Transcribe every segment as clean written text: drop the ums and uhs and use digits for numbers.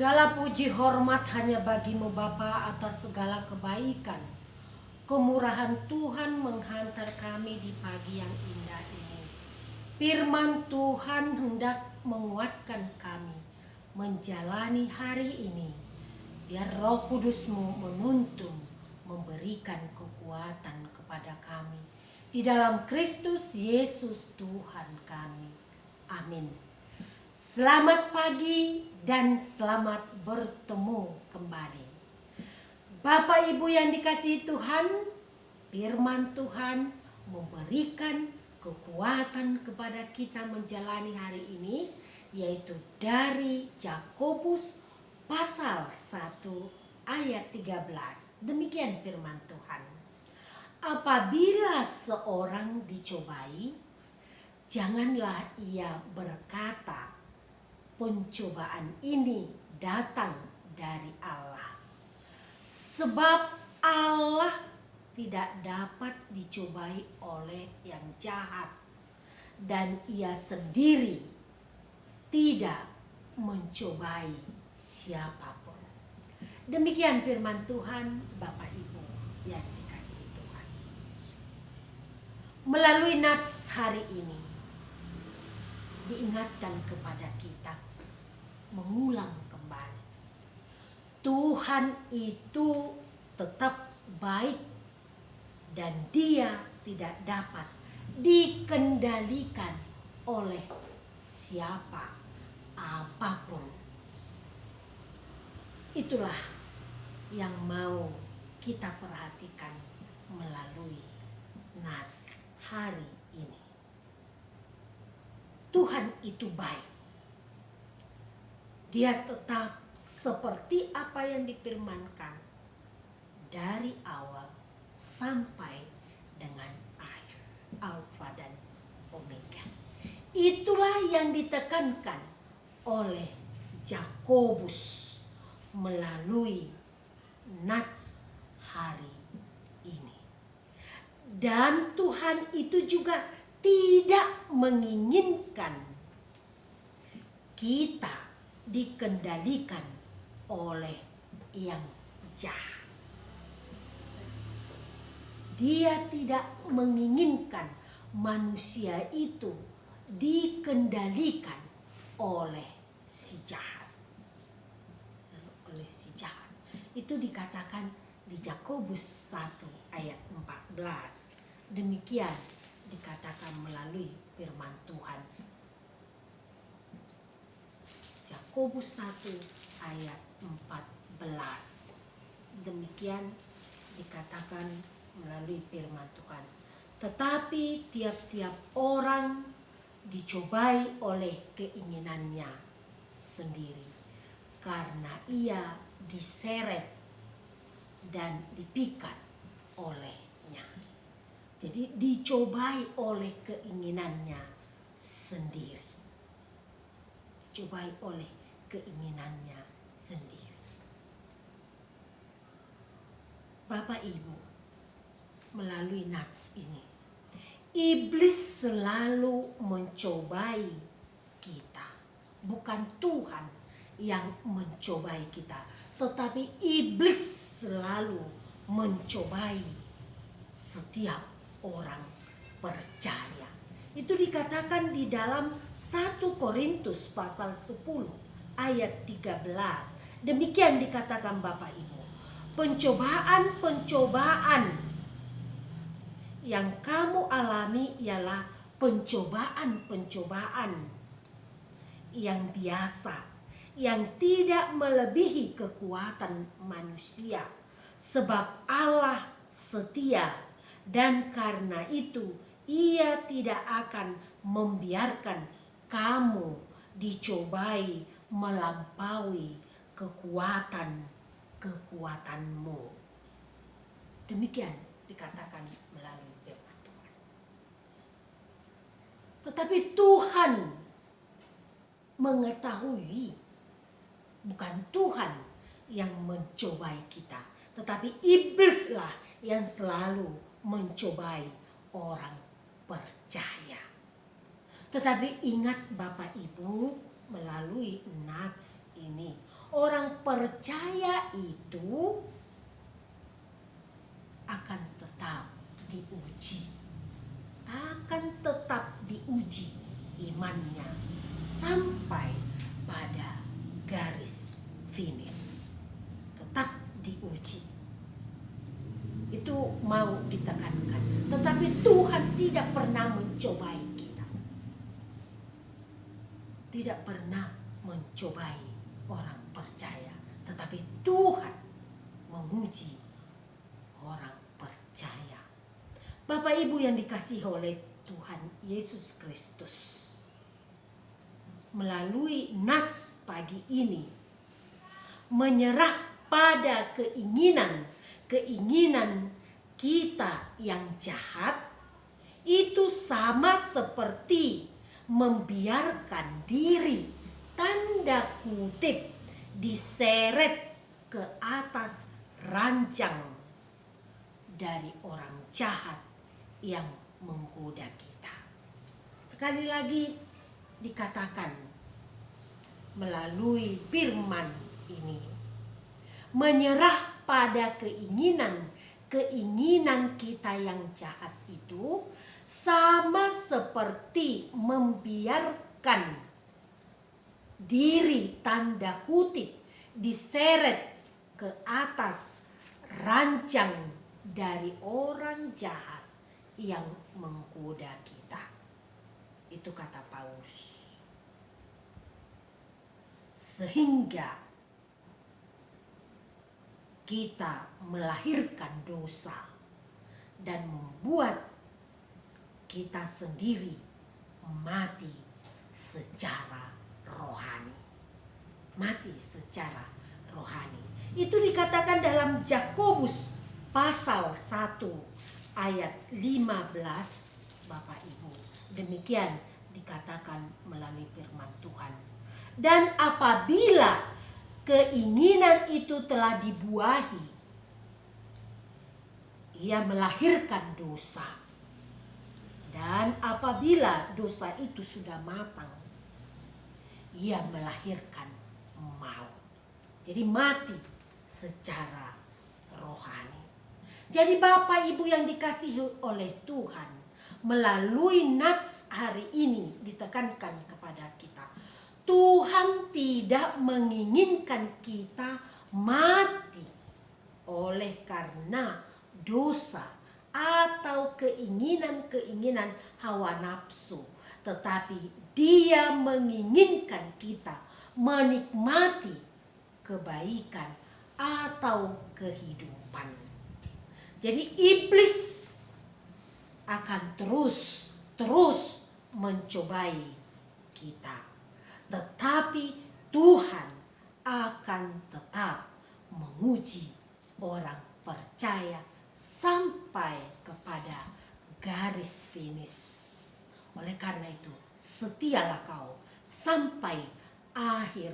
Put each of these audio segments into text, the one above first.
Segala puji hormat hanya bagimu Bapa atas segala kebaikan. Kemurahan Tuhan menghantar kami di pagi yang indah ini. Firman Tuhan hendak menguatkan kami menjalani hari ini. Biar Roh Kudus-Mu menuntun, memberikan kekuatan kepada kami. Di dalam Kristus Yesus Tuhan kami. Amin. Selamat pagi dan selamat bertemu kembali. Bapak Ibu yang dikasihi Tuhan, firman Tuhan memberikan kekuatan kepada kita menjalani hari ini, yaitu dari Yakobus pasal 1 ayat 13. Demikian firman Tuhan. Apabila seorang dicobai, janganlah ia berkata, pencobaan ini datang dari Allah. Sebab Allah tidak dapat dicobai oleh yang jahat, dan ia sendiri tidak mencobai siapapun. Demikian firman Tuhan, Bapak Ibu yang dikasihi Tuhan. Melalui nats hari ini diingatkan kepada kita mengulang kembali. Tuhan itu tetap baik dan Dia tidak dapat dikendalikan oleh siapa apapun. Itulah yang mau kita perhatikan melalui nats hari ini. Tuhan itu baik. Dia tetap seperti apa yang difirmankan dari awal sampai dengan akhir, Alfa dan Omega. Itulah yang ditekankan oleh Yakobus melalui nats hari ini. Dan Tuhan itu juga tidak menginginkan kita dikendalikan oleh yang jahat. Dia tidak menginginkan manusia itu dikendalikan oleh si jahat. Oleh si jahat. Itu dikatakan di Yakobus 1 ayat 14. Demikian dikatakan melalui firman Tuhan. Yakobus 1 ayat 14. Demikian dikatakan melalui firman Tuhan. Tetapi tiap-tiap orang dicobai oleh keinginannya sendiri, karena ia diseret dan dipikat olehnya. Jadi dicobai oleh keinginannya sendiri. Dicobai oleh keinginannya sendiri. Bapak Ibu, melalui nats ini, iblis selalu mencobai kita. Bukan Tuhan yang mencobai kita, tetapi iblis selalu mencobai setiap orang percaya. Itu dikatakan di dalam 1 Korintus pasal 10 ayat 13. Demikian dikatakan Bapak Ibu. Pencobaan-pencobaan yang kamu alami ialah pencobaan-pencobaan yang biasa, yang tidak melebihi kekuatan manusia. Sebab Allah setia, dan karena itu Ia tidak akan membiarkan kamu dicobai melampaui kekuatanmu. Demikian dikatakan melalui firman Tuhan. Tetapi Tuhan mengetahui, bukan Tuhan yang mencobai kita, tetapi iblislah yang selalu mencobai orang percaya. Tetapi ingat Bapak Ibu, melalui nats ini, Orang percaya itu akan tetap diuji. Akan tetap diuji imannya sampai pada garis finish. Tetap diuji. Itu mau ditekankan. Tetapi Tuhan tidak pernah mencobai kita. Tidak pernah mencobai orang percaya. Tetapi Tuhan menguji orang percaya. Bapak Ibu yang dikasihi oleh Tuhan Yesus Kristus, melalui nats pagi ini menyerah pada keinginan kita yang jahat, itu sama seperti membiarkan diri tanda kutip diseret ke atas ranjang dari orang jahat yang menggoda kita. Sekali lagi dikatakan melalui firman ini, menyerah pada keinginan kita yang jahat itu sama seperti membiarkan diri tanda kutip diseret ke atas ranjang dari orang jahat yang menggoda kita. Itu kata Paulus. Sehingga kita melahirkan dosa dan membuat kita sendiri mati secara rohani. Mati secara rohani. Itu dikatakan dalam Yakobus pasal 1 ayat 15, Bapak Ibu. Demikian dikatakan melalui firman Tuhan. Dan apabila keinginan itu telah dibuahi, ia melahirkan dosa. Dan apabila dosa itu sudah matang, ia melahirkan maut. Jadi mati secara rohani. Jadi Bapak Ibu yang dikasihi oleh Tuhan, melalui nats hari ini ditekankan kepada kita, Tuhan tidak menginginkan kita mati oleh karena dosa atau keinginan hawa nafsu, tetapi Dia menginginkan kita menikmati kebaikan atau kehidupan. Jadi iblis akan terus mencobai kita, tetapi Tuhan akan tetap menguji orang percaya sampai kepada garis finish. Oleh karena itu, setialah kau sampai akhir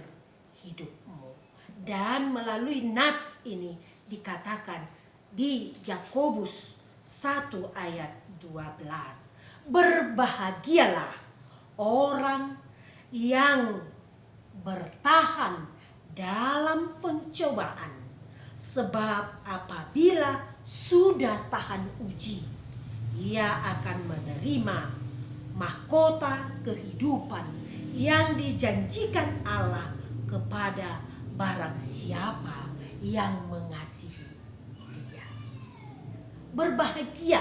hidupmu. Dan melalui nats ini dikatakan di Yakobus 1 ayat 12, berbahagialah orang yang bertahan dalam pencobaan, sebab apabila sudah tahan uji, ia akan menerima mahkota kehidupan yang dijanjikan Allah kepada barang siapa yang mengasihi Dia. Berbahagia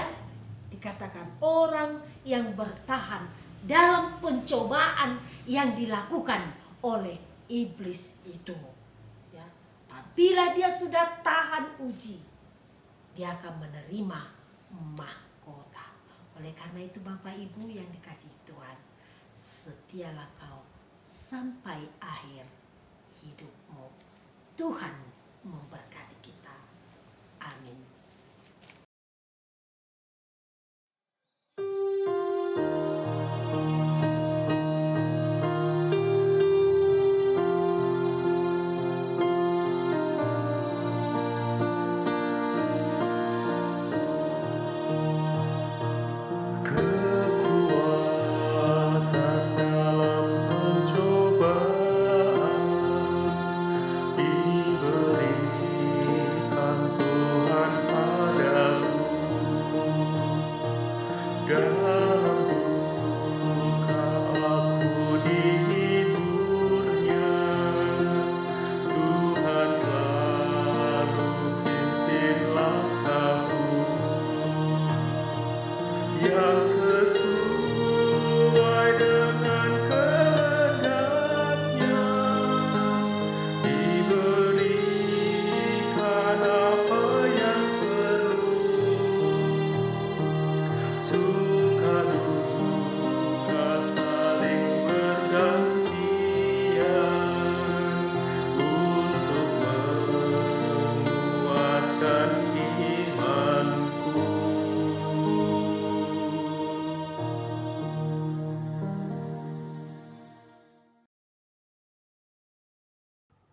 dikatakan orang yang bertahan dalam pencobaan yang dilakukan oleh iblis itu. Ya, apabila dia sudah tahan uji, dia akan menerima mahkota. Oleh karena itu Bapak Ibu yang dikasihi Tuhan, setialah kau sampai akhir hidupmu. Tuhan memberkati kita. Amin.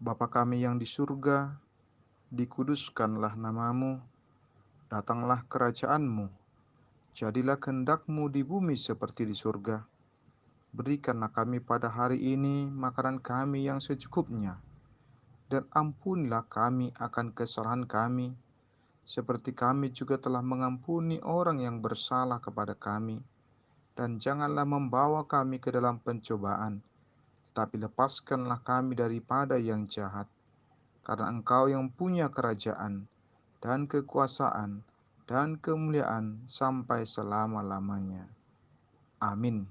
Bapa kami yang di surga, dikuduskanlah namamu, datanglah kerajaanmu, jadilah kehendak-Mu di bumi seperti di surga. Berikanlah kami pada hari ini makanan kami yang secukupnya, dan ampunilah kami akan kesalahan kami, seperti kami juga telah mengampuni orang yang bersalah kepada kami. Dan janganlah membawa kami ke dalam pencobaan, tapi lepaskanlah kami daripada yang jahat. Karena Engkau yang punya kerajaan, dan kekuasaan, dan kemuliaan sampai selama-lamanya. Amin.